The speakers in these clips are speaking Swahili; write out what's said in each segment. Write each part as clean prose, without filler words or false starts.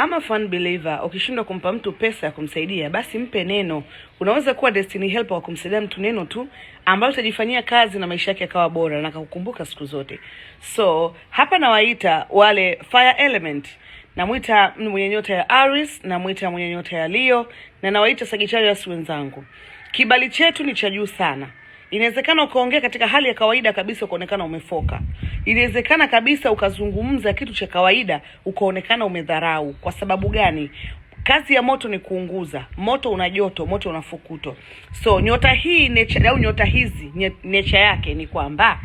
I'm a fun believer. Ukishindwa kumpa mtu pesa ya kumsaidia, basi mpe neno. Unaweza kuwa destiny helper wa kumsaidia mtu neno tu ambalo utajifanyia kazi na maisha yake yakawa bora na akakukumbuka siku zote. So, hapa nawaita wale fire element. Namuita mwenye nyota ya Aries, namuita mwenye nyota ya Leo, na nawaita Sagittarius wenzangu. Kibali chetu ni cha juu sana. Inawezekana ukaongea katika hali ya kawaida kabisa ukaonekana umefoka. Inawezekana kabisa ukazungumza kitu cha kawaida ukaonekana umedharau. Kwa sababu gani? Kazi ya moto ni kuunguza. Moto una joto, moto una fukuto. So nyota hii nature au nyota hizi nature yake ni kwamba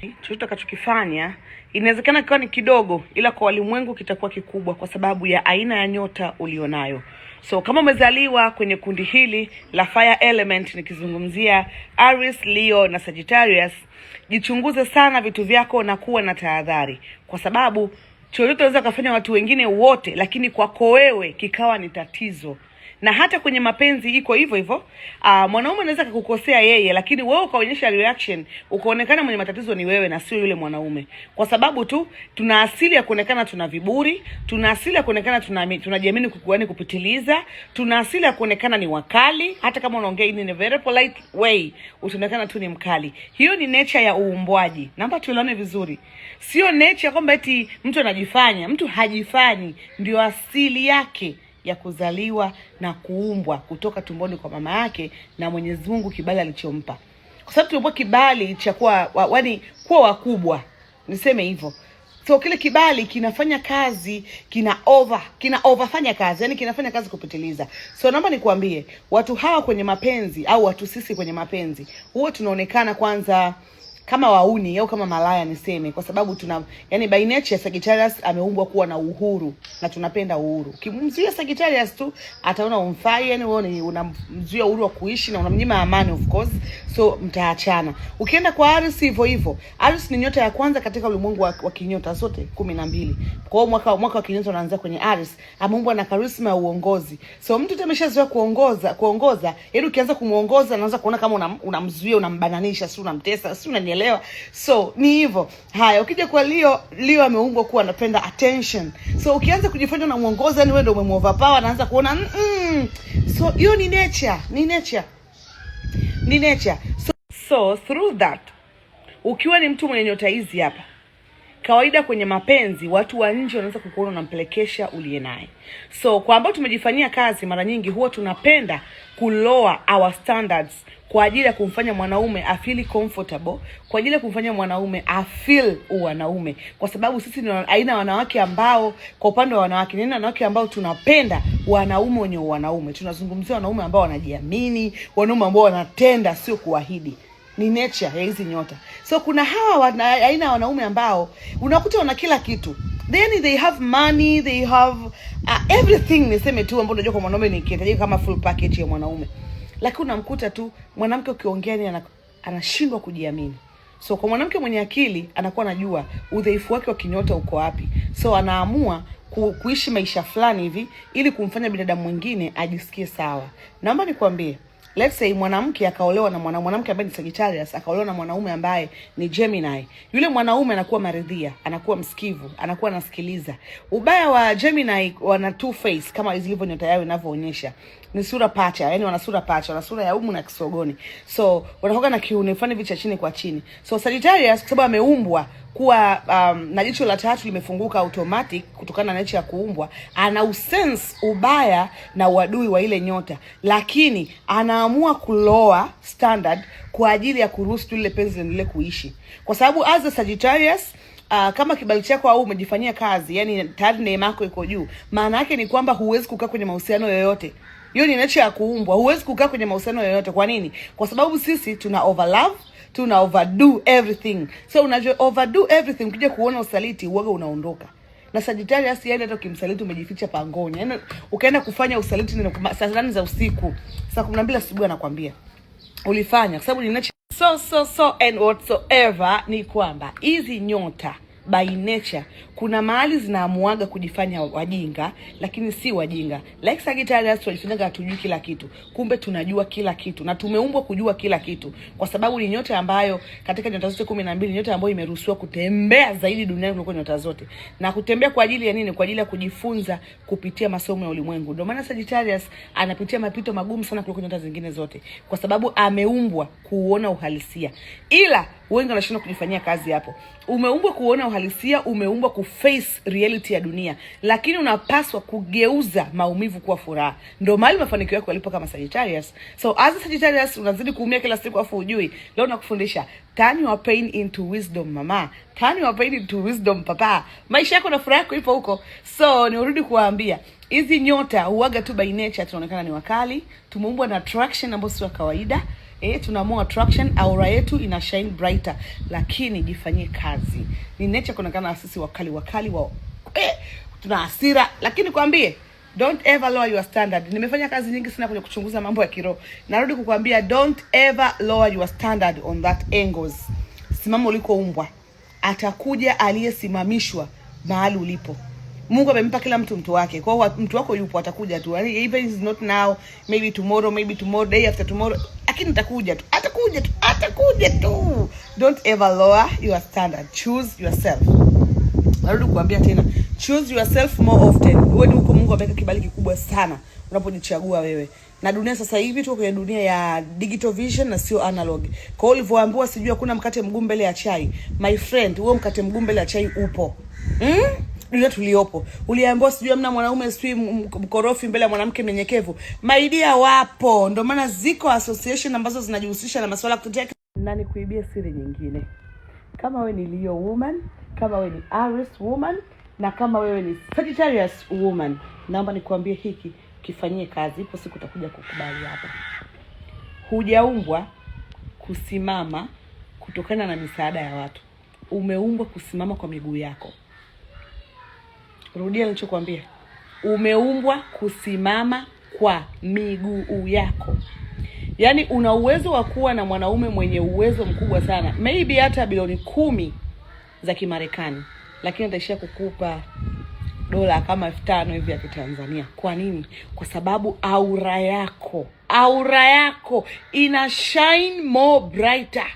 chochote utakachokifanya inawezekana kiwa ni kidogo, ila kwa walimwengu kitakuwa kikubwa kwa sababu ya aina ya nyota ulionayo. So kama umezaliwa kwenye kundi hili la fire element, nikizungumzia Aries, Leo na Sagittarius, jichunguze sana vitu vyako na kuwa na tahadhari, kwa sababu chochote unaweza kufanya watu wengine wote, lakini kwako wewe kikawa ni tatizo. Na hata kwenye mapenzi iko hivyo hivyo. Mwanaume anaweza kukukosea yeye, lakini wewe ukaonyesha reaction, ukaonekana mwenye matatizo ni wewe na sio yule mwanaume. Kwa sababu tu tuna asili ya kuonekana tuna viburi, tuna asili ya kuonekana tunajiamini kukuani kupitiliza, tuna asili ya kuonekana ni wakali, hata kama unaongea in a very polite way, utaonekana tu ni mkali. Hiyo ni nature ya uumbwaji. Naomba tuelewane vizuri. Sio nature kwamba eti mtu anajifanya, mtu hajifanyi, ndio asili yake ya kuzaliwa na kuumbwa kutoka tumboni kwa mama yake na Mwenyezi Mungu kibali alichompa. Kwa sababu tumepewa kibali cha kuwa kuwa wakubwa. Niseme hivyo. So kile kibali kinafanya kazi, kina overfanya kazi, yani kinafanya kazi kupitiliza. So naomba nikwambie, watu hawa kwenye mapenzi au watu sisi kwenye mapenzi, huwa tunaonekana kwanza kama wauni au kama malaya niseme, kwa sababu yani by nature Sagittarius ameumbwa kuwa na uhuru na tunapenda uhuru. Ukimzuia Sagittarius tu ataona umfai, yani wewe unamzuia uhuru wa kuishi na unamnyima amani of course. So mtaachana. Ukienda kwa Aries hivyo hivyo. Aries ni nyota ya kwanza katika ulimwengu wa kinyota zote 12. Kwa hiyo mwaka wa kinyota unaanza kwenye Aries. Ameumbwa na charisma ya uongozi. So mtu ameshazoea kuongoza, yani ukianza kumuongoza anaanza kuona kama unamzuia, unambananisha, si unamtesa, si unanielewa. So ni hivyo. Haya, ukija kwa Leo ameumbwa kuwa anapenda attention. So ukianza kujifanya unamuongoza, yani wewe ndio umemoverpower, anaanza kuona so hiyo ni nature. So through that, ukiwa ni mtu mwenye nyota hizi hapa, kawaida kwenye mapenzi watu wa nje wanaweza kukuona unampelekesha uliye naye. So kwa ambao tumejifanyia kazi, mara nyingi huwa tunapenda kulower our standards kwa ajili ya kumfanya mwanaume afeel comfortable, kwa ajili ya kumfanya mwanaume afeel wanaume. Kwa sababu sisi ni aina wanawake ambao, kwa upande wa wanawake, ni wanawake ambao tunapenda wanaume wenye wanaume. Tunazungumzia wanaume ambao wanajiamini, wanaume ambao wanatenda sio kuahidi. Ni nature ya hizi nyota. So kuna hawa aina wanaume ambao unakuta wana kila kitu. Then they have money, they have everything, niseme tu, ambao unajua kwa mwanaume ni kitu kama full package ya mwanaume. Lakini unamkuta tu mwanamke ukiongea ni anashindwa kujiamini. So kwa mwanamke mwenye akili anakuwa anajua udhaifu wake wa kinyota uko wapi. So anaamua kuishi maisha fulani hivi ili kumfanya binadamu mwingine ajisikie sawa. Naomba nikwambie, let's say mwanamke akaolewa na mwanamke ambaye ni Sagittarius, akaolewa na mwanaume ambaye ni Gemini. Yule mwanaume anakuwa maridhia, anakuwa msikivu, anakuwa anasikiliza. Ubaya wa Gemini, wana two face kama ilivyo nyota yao inavyoonyesha. Ni sura pacha, yani wana sura pacha, wana sura ya umu na kisogoni. So wanakuwa na kiuno fani vicha chini kwa chini. So Sagittarius kwa sababu ameumbwa kuwa na jicho la tatu limefunguka automatic kutokana na nature ya kuumbwa, ana usense ubaya na uadui wa ile nyota, lakini anaamua kulower standard kwa ajili ya kuruhusu ile penzi liendelee kuishi. Kwa sababu as a Sagittarius, kama kibali chako au umejifanyia kazi, yani tayari neema yako iko juu, maana yake ni kwamba huwezi kukaa kwenye mahusiano yoyote. Hiyo ni nature ya kuumbwa. Huwezi kukaa kwenye mahusiano yoyote. Kwa nini? Kwa sababu sisi tuna overlove, tuna overdo everything. So unajua overdo everything, ukija kuona usaliti uoga unaondoka. Na Sagittarius yani hata ukimsaliti umejificha pangoni. Yani ukaenda kufanya usaliti ni saa 8 za usiku, saa 12 asubuhi anakuambia ulifanya, kwa sababu ni nature. So and whatsoever ni kwamba hizi nyota by nature. Kuna mahali zinaamuaga kujifanya wajinga, lakini si wajinga. Like Sagittarius tunajifanya hatujui kila kitu. Kumbe tunajua kila kitu na tumeumbwa kujua kila kitu, kwa sababu ni nyota ambayo katika nyota zote 12 nyota ambayo imeruhusiwa kutembea zaidi duniani kuliko nyota zote. Na kutembea kwa ajili ya nini? Kwa ajili ya kujifunza kupitia masomo ya ulimwengu. Ndio maana Sagittarius anapitia mapito magumu sana kuliko nyota zingine zote, kwa sababu ameumbwa kuona uhalisia. Ila wengi wanashindwa kujifanyia kazi hapo. Umeumbwa kuona uhalisia, umeumbwa kuface reality ya dunia, lakini unapaswa kugeuza maumivu kuwa furaha. Ndio mahali mafanikio yako yalipo kama Sagittarius. So as a Sagittarius unazidi kuumia kila siku afu ujui. Leo nakufundisha turn your pain into wisdom mama. Turn your pain into wisdom papa. Maisha yako na furaha yako ipo huko. So niurudi kuwaambia, hizi nyota huaga tu by nature tunaonekana ni wakali. Tumeumbwa na attraction ambayo si kawaida. Tuna more attraction, aura yetu ina shine brighter, lakini jifanyie kazi. Ni nature kuonekana sisi wakali wa tuna hasira, lakini kwambie don't ever lower your standard. Nimefanya kazi nyingi sana kwenye kuchunguza mambo ya kiroho. Narudi kukwambia don't ever lower your standard on that angles. Simama ulikoumbwa. Atakuja aliyesimamishwa mahali ulipo. Mungu amempa kila mtu wake. Kwa hiyo mtu wako yupo, atakuja tu. Even is not now, maybe tomorrow, day after tomorrow. Lakini atakuja tu. Don't ever lower your standard. Choose yourself. Narudi kuambia tena, choose yourself more often. Wewe ndio Mungu ameweka kibali kikubwa sana unapojichagua wewe. Na dunia sasa hivi tuko kwenye dunia ya digital vision na sio analog. Kwa hiyo ulivyoambiwa sijui hakuna mkate mgumu mbele ya chai. My friend, wewe mkate mgumu mbele ya chai upo. Dunia tuliopo. Uliambiwa sijui hamna mwanaume sijui mkorofi mbele ya mwanamke mnyenyekevu. My dear wapo. Ndio maana ziko association ambazo zinajihusisha na masuala kutetea nani kuibia siri nyingine. Kama wewe ni Leo woman, kama wewe ni Aries woman, na kama wewe ni Sagittarius woman, naomba nikwambie hiki kifanyie kazi. Ipo siku utakuja kukubali hapa. Hujaumbwa kusimama kutokana na misaada ya watu. Umeumbwa kusimama kwa miguu yako. Rudia nilichokuambia. Umeumbwa kusimama kwa miguu yako. Yaani una uwezo wa kuwa na mwanaume mwenye uwezo mkubwa sana. Maybe hata bilioni 10 za Kimarekani, lakini ataishia kukupa dola kama 5,000 hivi ya Kitanzania. Kwa nini? Kwa sababu aura yako ina shine more brighter.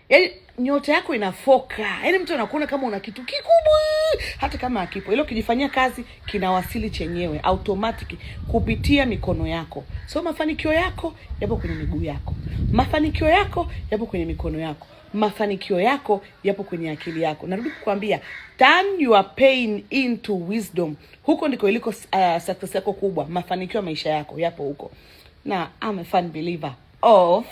Yaani nyota yako inafoka. Yaani mtu anakuona kama una kitu kikubwa hata kama hakipo. Ile ukijifanyia kazi kinawasili chenyewe automatic kupitia mikono yako. So mafanikio yako yapo kwenye miguu yako. Mafanikio yako yapo kwenye mikono yako. Mafanikio yako yapo kwenye akili yako. Narudi kukwambia turn your pain into wisdom. Huko ndiko iliko success yako kubwa. Mafanikio ya maisha yako yapo huko. Na I'm a fan believer of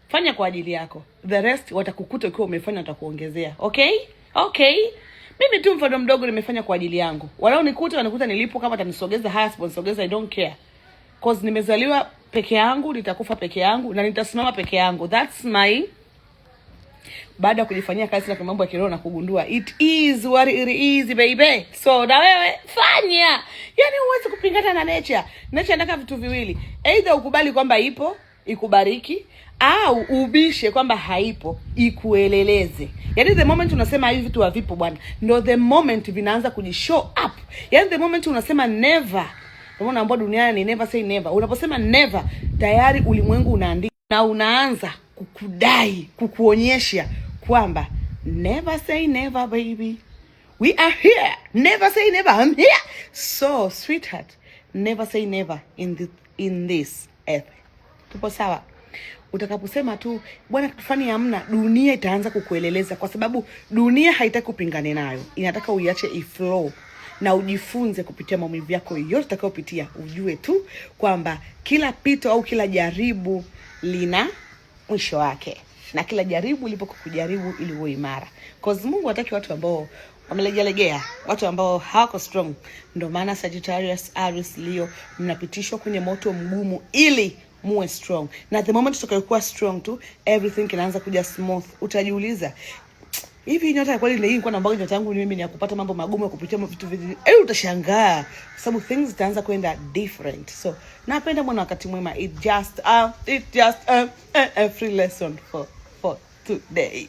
fanya kwa ajili yako. The rest watakukuta ukiwa umefanya, watakuongezea. Okay? Mimi tu mfano mdogo nimefanya kwa ajili yangu. Walao wanikuta nilipo, kama atanisogeza haya sogeza, I don't care. Cause nimezaliwa peke yangu, nitakufa peke yangu na nitasimama peke yangu. That's my baada kujifanyia kazi na kwa mambo ya kiroho na kugundua it is what it is baby. So na wewe fanya. Yaani huwezi kupingana na nature. Nature inataka vitu viwili. Either ukubali kwamba ipo, ikubariki, au ubishe kwamba haipo, ikueleleze. Yaani the moment unasema hivi vitu havipo bwana, ndio the moment vinaanza kujishow up. Yaani the moment unasema never, unaona duniani ni never say never. Unaposema never, tayari ulimwengu unaandika na unaanza kukudai, kukuonyesha kwamba never say never baby. We are here. Never say never. I'm here. So sweetheart, never say never in this earth. Tupo sawa? Utakaposema tu bwana tufanye hamna, dunia itaanza kukueleleza, kwa sababu dunia haitaki kupingane nayo. Inataka uiache iflow na ujifunze kupitia maumivu yako yote utakayopitia. Ujue tu kwamba kila pito au kila jaribu lina mwisho wake, na kila jaribu lipo kukujaribu ili uwe imara. Cause Mungu hataki watu ambao wamelegelegea, watu ambao hawako strong. Ndio maana Sagittarius, Aries, Leo mnapitishwa kwenye moto mgumu ili muwe strong. Na the moment utakayokuwa strong tu, everything kinaanza kuja smooth. Utajiuliza, hivi nyota ya kweli ile ilikuwa na mbaga tangu mimi ni ya kupata mambo magumu ya kupitia vitu vingi. Utashangaa sababu things zitaanza kwenda different. So napenda mwana wakati mwema. It just a free lesson for today.